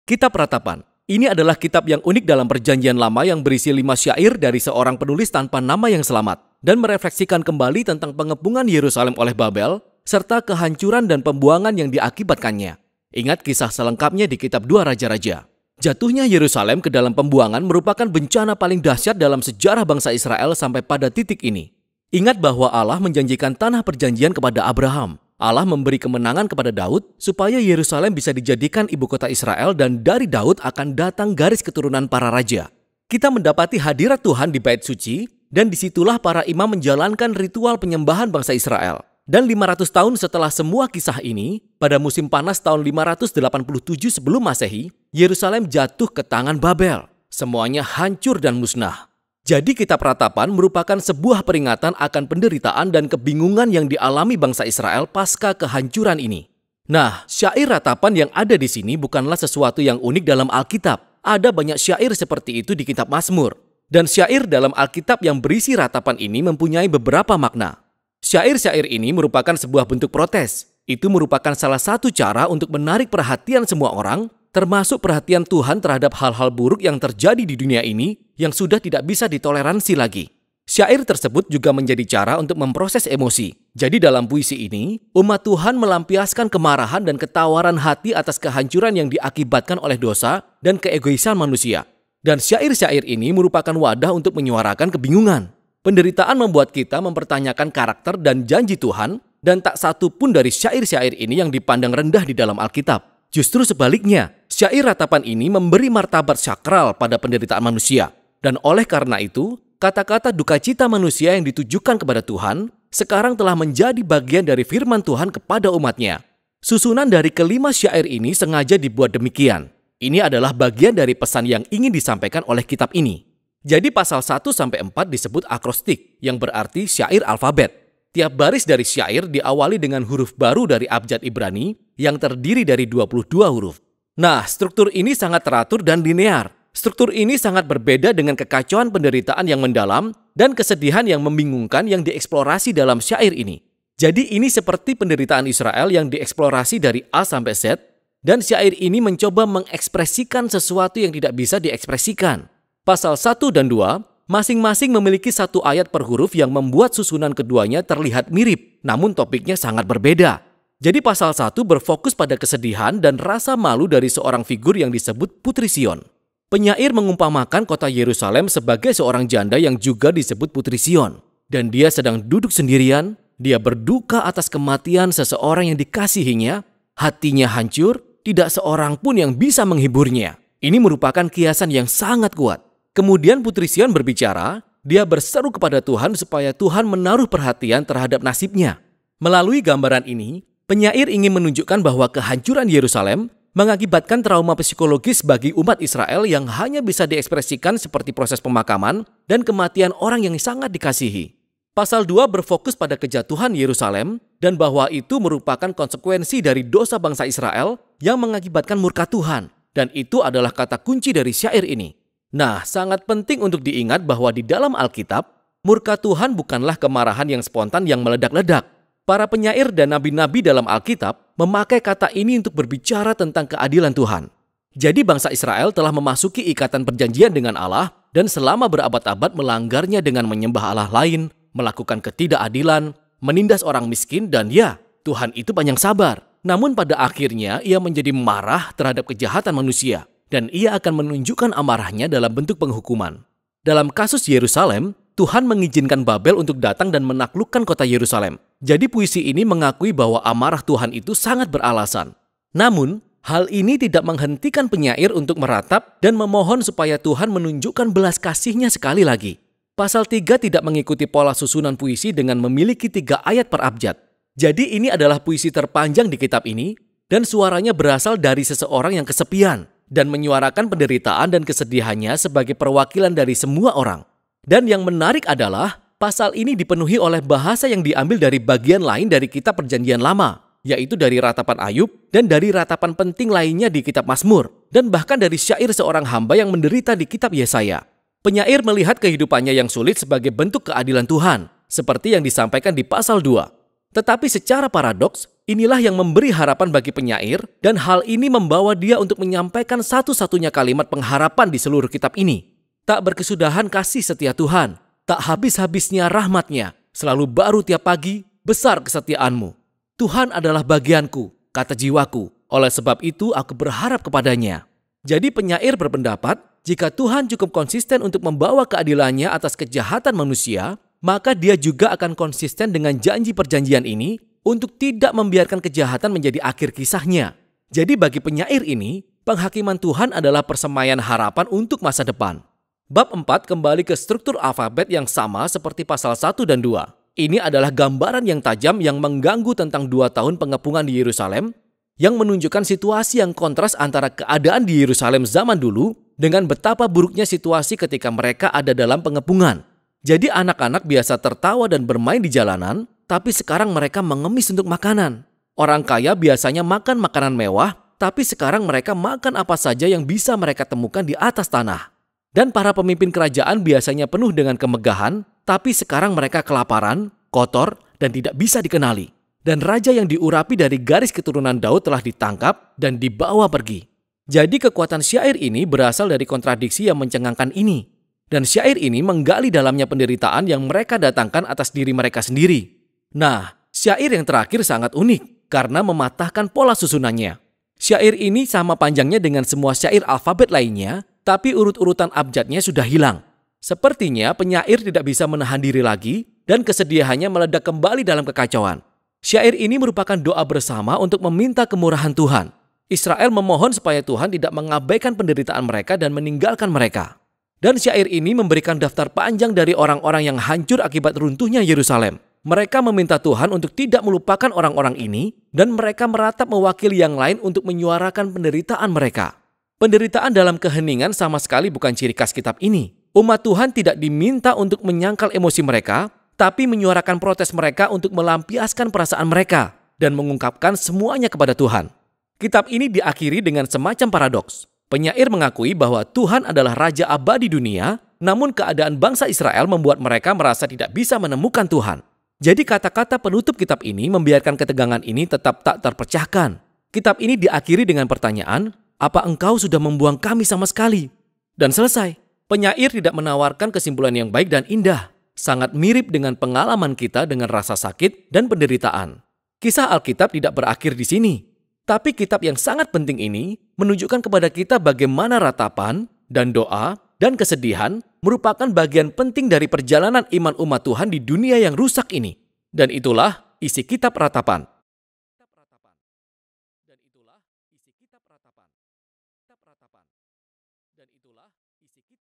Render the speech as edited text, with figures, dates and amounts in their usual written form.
Kitab Ratapan. Ini adalah kitab yang unik dalam Perjanjian Lama yang berisi 5 syair dari seorang penulis tanpa nama yang selamat dan merefleksikan kembali tentang pengepungan Yerusalem oleh Babel serta kehancuran dan pembuangan yang diakibatkannya. Ingat kisah selengkapnya di kitab 2 Raja-Raja. Jatuhnya Yerusalem ke dalam pembuangan merupakan bencana paling dahsyat dalam sejarah bangsa Israel sampai pada titik ini. Ingat bahwa Allah menjanjikan tanah perjanjian kepada Abraham. Allah memberi kemenangan kepada Daud supaya Yerusalem bisa dijadikan ibu kota Israel dan dari Daud akan datang garis keturunan para raja. Kita mendapati hadirat Tuhan di bait suci dan disitulah para imam menjalankan ritual penyembahan bangsa Israel. Dan 500 tahun setelah semua kisah ini, pada musim panas tahun 587 sebelum Masehi, Yerusalem jatuh ke tangan Babel. Semuanya hancur dan musnah. Jadi kitab Ratapan merupakan sebuah peringatan akan penderitaan dan kebingungan yang dialami bangsa Israel pasca kehancuran ini. Nah, syair Ratapan yang ada di sini bukanlah sesuatu yang unik dalam Alkitab. Ada banyak syair seperti itu di kitab Mazmur. Dan syair dalam Alkitab yang berisi Ratapan ini mempunyai beberapa makna. Syair-syair ini merupakan sebuah bentuk protes. Itu merupakan salah satu cara untuk menarik perhatian semua orang, termasuk perhatian Tuhan terhadap hal-hal buruk yang terjadi di dunia ini yang sudah tidak bisa ditoleransi lagi. Syair tersebut juga menjadi cara untuk memproses emosi. Jadi dalam puisi ini, umat Tuhan melampiaskan kemarahan dan ketawaran hati atas kehancuran yang diakibatkan oleh dosa dan keegoisan manusia. Dan syair-syair ini merupakan wadah untuk menyuarakan kebingungan. Penderitaan membuat kita mempertanyakan karakter dan janji Tuhan, dan tak satu pun dari syair-syair ini yang dipandang rendah di dalam Alkitab. Justru sebaliknya, syair Ratapan ini memberi martabat sakral pada penderitaan manusia. Dan oleh karena itu, kata-kata duka cita manusia yang ditujukan kepada Tuhan sekarang telah menjadi bagian dari firman Tuhan kepada umatnya. Susunan dari kelima syair ini sengaja dibuat demikian. Ini adalah bagian dari pesan yang ingin disampaikan oleh kitab ini. Jadi pasal 1-4 disebut akrostik, yang berarti syair alfabet. Tiap baris dari syair diawali dengan huruf baru dari abjad Ibrani yang terdiri dari 22 huruf. Nah, struktur ini sangat teratur dan linear. Struktur ini sangat berbeda dengan kekacauan penderitaan yang mendalam dan kesedihan yang membingungkan yang dieksplorasi dalam syair ini. Jadi ini seperti penderitaan Israel yang dieksplorasi dari A sampai Z, dan syair ini mencoba mengekspresikan sesuatu yang tidak bisa diekspresikan. Pasal 1 dan 2 masing-masing memiliki satu ayat per huruf yang membuat susunan keduanya terlihat mirip, namun topiknya sangat berbeda. Jadi pasal 1 berfokus pada kesedihan dan rasa malu dari seorang figur yang disebut Putri Sion. Penyair mengumpamakan kota Yerusalem sebagai seorang janda yang juga disebut Putri Sion. Dan dia sedang duduk sendirian, dia berduka atas kematian seseorang yang dikasihinya, hatinya hancur, tidak seorang pun yang bisa menghiburnya. Ini merupakan kiasan yang sangat kuat. Kemudian Putri Sion berbicara, dia berseru kepada Tuhan supaya Tuhan menaruh perhatian terhadap nasibnya. Melalui gambaran ini, penyair ingin menunjukkan bahwa kehancuran Yerusalem mengakibatkan trauma psikologis bagi umat Israel yang hanya bisa diekspresikan seperti proses pemakaman dan kematian orang yang sangat dikasihi. Pasal 2 berfokus pada kejatuhan Yerusalem dan bahwa itu merupakan konsekuensi dari dosa bangsa Israel yang mengakibatkan murka Tuhan. Dan itu adalah kata kunci dari syair ini. Nah, sangat penting untuk diingat bahwa di dalam Alkitab, murka Tuhan bukanlah kemarahan yang spontan yang meledak-ledak. Para penyair dan nabi-nabi dalam Alkitab memakai kata ini untuk berbicara tentang keadilan Tuhan. Jadi bangsa Israel telah memasuki ikatan perjanjian dengan Allah dan selama berabad-abad melanggarnya dengan menyembah Allah lain, melakukan ketidakadilan, menindas orang miskin, dan ya, Tuhan itu panjang sabar. Namun pada akhirnya ia menjadi marah terhadap kejahatan manusia. Dan ia akan menunjukkan amarahnya dalam bentuk penghukuman. Dalam kasus Yerusalem, Tuhan mengizinkan Babel untuk datang dan menaklukkan kota Yerusalem. Jadi puisi ini mengakui bahwa amarah Tuhan itu sangat beralasan. Namun, hal ini tidak menghentikan penyair untuk meratap dan memohon supaya Tuhan menunjukkan belas kasih-Nya sekali lagi. Pasal 3 tidak mengikuti pola susunan puisi dengan memiliki 3 ayat per abjad. Jadi ini adalah puisi terpanjang di kitab ini dan suaranya berasal dari seseorang yang kesepian dan menyuarakan penderitaan dan kesedihannya sebagai perwakilan dari semua orang. Dan yang menarik adalah, pasal ini dipenuhi oleh bahasa yang diambil dari bagian lain dari kitab Perjanjian Lama, yaitu dari Ratapan Ayub dan dari ratapan penting lainnya di kitab Mazmur, dan bahkan dari syair seorang hamba yang menderita di kitab Yesaya. Penyair melihat kehidupannya yang sulit sebagai bentuk keadilan Tuhan, seperti yang disampaikan di pasal 2. Tetapi secara paradoks, inilah yang memberi harapan bagi penyair, dan hal ini membawa dia untuk menyampaikan satu-satunya kalimat pengharapan di seluruh kitab ini. Tak berkesudahan kasih setia Tuhan, tak habis-habisnya rahmat-Nya, selalu baru tiap pagi, besar kesetiaan-Mu. Tuhan adalah bagianku, kata jiwaku, oleh sebab itu aku berharap kepada-Nya. Jadi penyair berpendapat, jika Tuhan cukup konsisten untuk membawa keadilan-Nya atas kejahatan manusia, maka Dia juga akan konsisten dengan janji perjanjian ini untuk tidak membiarkan kejahatan menjadi akhir kisahnya. Jadi bagi penyair ini, penghakiman Tuhan adalah persemaian harapan untuk masa depan. Bab 4 kembali ke struktur alfabet yang sama seperti pasal 1 dan 2. Ini adalah gambaran yang tajam yang mengganggu tentang 2 tahun pengepungan di Yerusalem, yang menunjukkan situasi yang kontras antara keadaan di Yerusalem zaman dulu dengan betapa buruknya situasi ketika mereka ada dalam pengepungan. Jadi anak-anak biasa tertawa dan bermain di jalanan, tapi sekarang mereka mengemis untuk makanan. Orang kaya biasanya makan makanan mewah, tapi sekarang mereka makan apa saja yang bisa mereka temukan di atas tanah. Dan para pemimpin kerajaan biasanya penuh dengan kemegahan, tapi sekarang mereka kelaparan, kotor, dan tidak bisa dikenali. Dan raja yang diurapi dari garis keturunan Daud telah ditangkap dan dibawa pergi. Jadi kekuatan syair ini berasal dari kontradiksi yang mencengangkan ini. Dan syair ini menggali dalamnya penderitaan yang mereka datangkan atas diri mereka sendiri. Nah, syair yang terakhir sangat unik karena mematahkan pola susunannya. Syair ini sama panjangnya dengan semua syair alfabet lainnya, tapi urut-urutan abjadnya sudah hilang. Sepertinya penyair tidak bisa menahan diri lagi dan kesedihannya meledak kembali dalam kekacauan. Syair ini merupakan doa bersama untuk meminta kemurahan Tuhan. Israel memohon supaya Tuhan tidak mengabaikan penderitaan mereka dan meninggalkan mereka. Dan syair ini memberikan daftar panjang dari orang-orang yang hancur akibat runtuhnya Yerusalem. Mereka meminta Tuhan untuk tidak melupakan orang-orang ini dan mereka meratap mewakili yang lain untuk menyuarakan penderitaan mereka. Penderitaan dalam keheningan sama sekali bukan ciri khas kitab ini. Umat Tuhan tidak diminta untuk menyangkal emosi mereka, tapi menyuarakan protes mereka untuk melampiaskan perasaan mereka dan mengungkapkan semuanya kepada Tuhan. Kitab ini diakhiri dengan semacam paradoks. Penyair mengakui bahwa Tuhan adalah Raja abadi dunia, namun keadaan bangsa Israel membuat mereka merasa tidak bisa menemukan Tuhan. Jadi kata-kata penutup kitab ini membiarkan ketegangan ini tetap tak terpecahkan. Kitab ini diakhiri dengan pertanyaan, apa engkau sudah membuang kami sama sekali? Dan selesai. Penyair tidak menawarkan kesimpulan yang baik dan indah. Sangat mirip dengan pengalaman kita dengan rasa sakit dan penderitaan. Kisah Alkitab tidak berakhir di sini. Tapi kitab yang sangat penting ini menunjukkan kepada kita bagaimana ratapan dan doa dan kesedihan merupakan bagian penting dari perjalanan iman umat Tuhan di dunia yang rusak ini. Dan itulah isi kitab ratapan.